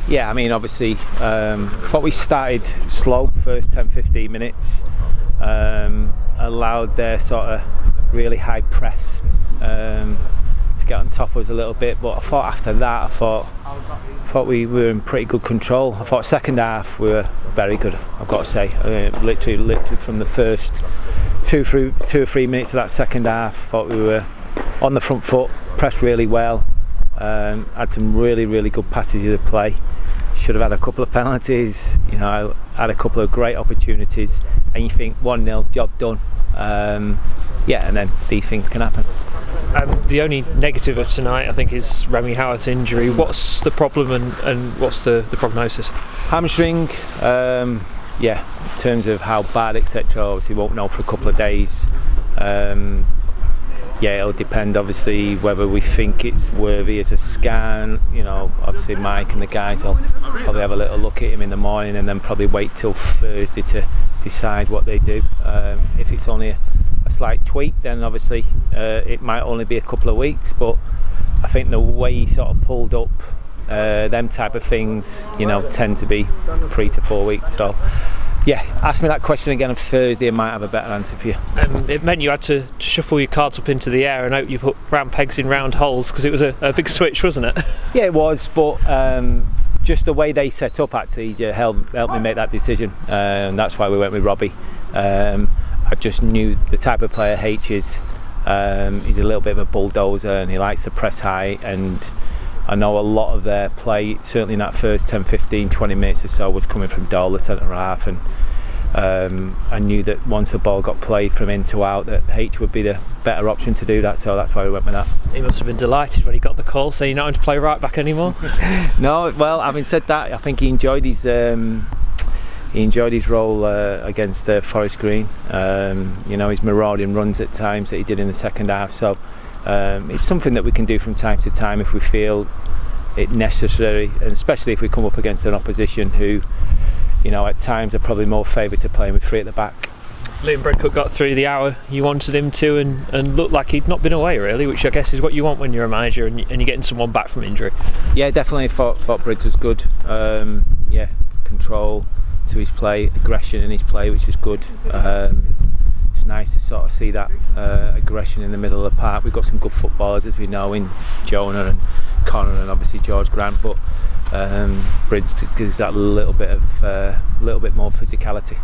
Yeah. I mean, obviously, thought we started slow first 10-15 minutes, allowed their sort of really high press to get on top of us a little bit. But I thought after that, I thought we were in pretty good control. I thought second half we were very good, I've got to say. Literally from the first 2 or 3 minutes of that second half, I thought we were on the front foot, pressed really well, had some really good passages of play. Should have had a couple of penalties, had a couple of great opportunities, and you think 1-0, job done. And then these things can happen. The only negative of tonight, I think, is Remy Howarth's injury. What's the problem and what's the prognosis? Hamstring, in terms of how bad, etc. Obviously won't know for a couple of days. It'll depend obviously whether we think it's worthy as a scan. Obviously Mike and the guys will probably have a little look at him in the morning and then probably wait till Thursday to decide what they do. If it's only a slight tweak, then obviously it might only be a couple of weeks, but I think the way he sort of pulled up, them type of things tend to be 3 to 4 weeks. So ask me that question again on Thursday, I might have a better answer for you. It meant you had to shuffle your cards up into the air and hope you put round pegs in round holes, because it was a big switch, wasn't it? Yeah, it was, but just the way they set up actually helped me make that decision, and that's why we went with Robbie. I just knew the type of player H is. He's a little bit of a bulldozer and he likes to press high, and I know a lot of their play, certainly in that first 10, 15, 20 minutes or so, was coming from Dole, the centre half, and I knew that once the ball got played from in to out, that H would be the better option to do that, so that's why we went with that. He must have been delighted when he got the call, saying you're not going to play right back anymore. No, well, having said that, I think he enjoyed his role against Forest Green. His marauding runs at times that he did in the second half, so it's something that we can do from time to time if we feel it necessary, and especially if we come up against an opposition who at times are probably more favoured to playing with 3 at the back. Liam Bredcook got through the hour you wanted him to, and looked like he'd not been away really, which I guess is what you want when you're a manager and you're getting someone back from injury. Yeah, definitely thought Briggs was good. Control to his play, aggression in his play, which was good. It's nice to sort of see that aggression in the middle of the park. We've got some good footballers, as we know, in Jonah and Connor and obviously George Grant, but Briggs gives that little bit more physicality.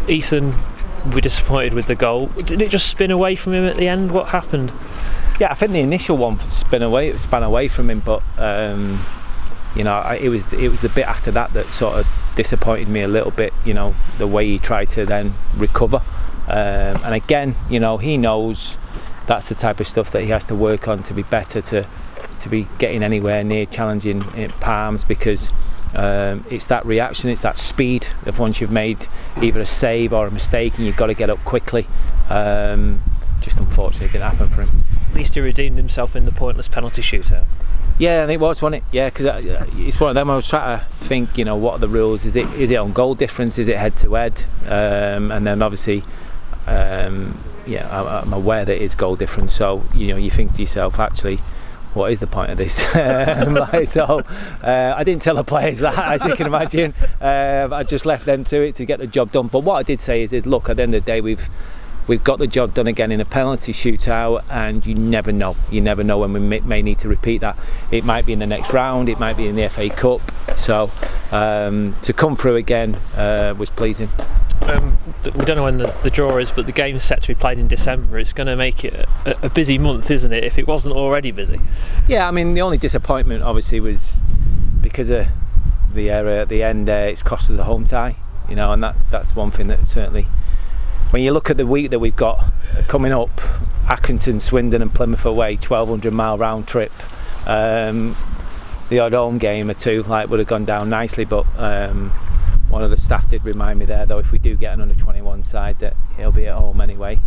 Ethan, we're disappointed with the goal. Did it just spin away from him at the end? What happened? Yeah, I think the initial one span away from him, but it was the bit after that sort of disappointed me a little bit. The way he tried to then recover, and again, he knows that's the type of stuff that he has to work on to be better, to be getting anywhere near challenging Palms, because it's that reaction, it's that speed of once you've made either a save or a mistake and you've got to get up quickly. Just unfortunately it didn't happen for him. At least he redeemed himself in the pointless penalty shootout. Yeah, and it was, wasn't it? Yeah, because it's one of them. I was trying to think, what are the rules? Is it on goal difference? Is it head to head? And then obviously, I'm aware that it is goal difference. So you think to yourself, actually, what is the point of this? I didn't tell the players that, as you can imagine. I just left them to it to get the job done. But what I did say is, look, at the end of the day, we've got the job done again in a penalty shootout, and you never know when we may need to repeat that. It might be in the next round, it might be in the FA Cup, so to come through again was pleasing. We don't know when the draw is, but the game's set to be played in December. It's going to make it a busy month, isn't it, if it wasn't already busy? Yeah, I mean, the only disappointment obviously was because of the error at the end. It's cost us a home tie, and that's one thing that certainly, when you look at the week that we've got coming up, Accrington, Swindon and Plymouth away, 1,200-mile round trip, the odd home game or two would have gone down nicely, but one of the staff did remind me there, though, if we do get an under-21 side, that he'll be at home anyway.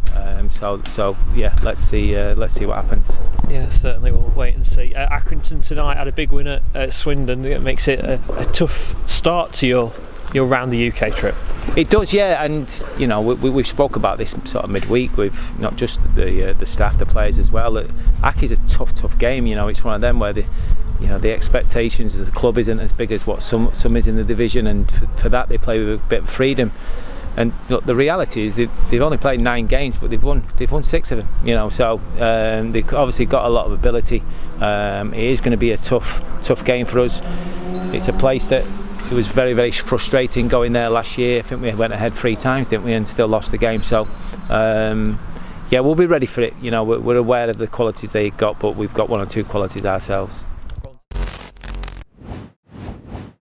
So yeah, let's see what happens. Yeah, certainly we'll wait and see. Accrington tonight had a big win at Swindon. It makes it a tough start to your round the UK trip. It does, yeah, and we've spoke about this sort of midweek with not just the staff, the players as well. Aki's a tough game. It's one of them where you know, the expectations of the club isn't as big as what some is in the division, and for that they play with a bit of freedom. And look, the reality is they've only played 9 games, but they've won 6 of them. You know, so they've obviously got a lot of ability. It is going to be a tough game for us. It's a place that it was very, very frustrating going there last year. I think we went ahead 3 times, didn't we, and still lost the game. So yeah, we'll be ready for it. You know, we're aware of the qualities they've got, but we've got 1 or 2 qualities ourselves.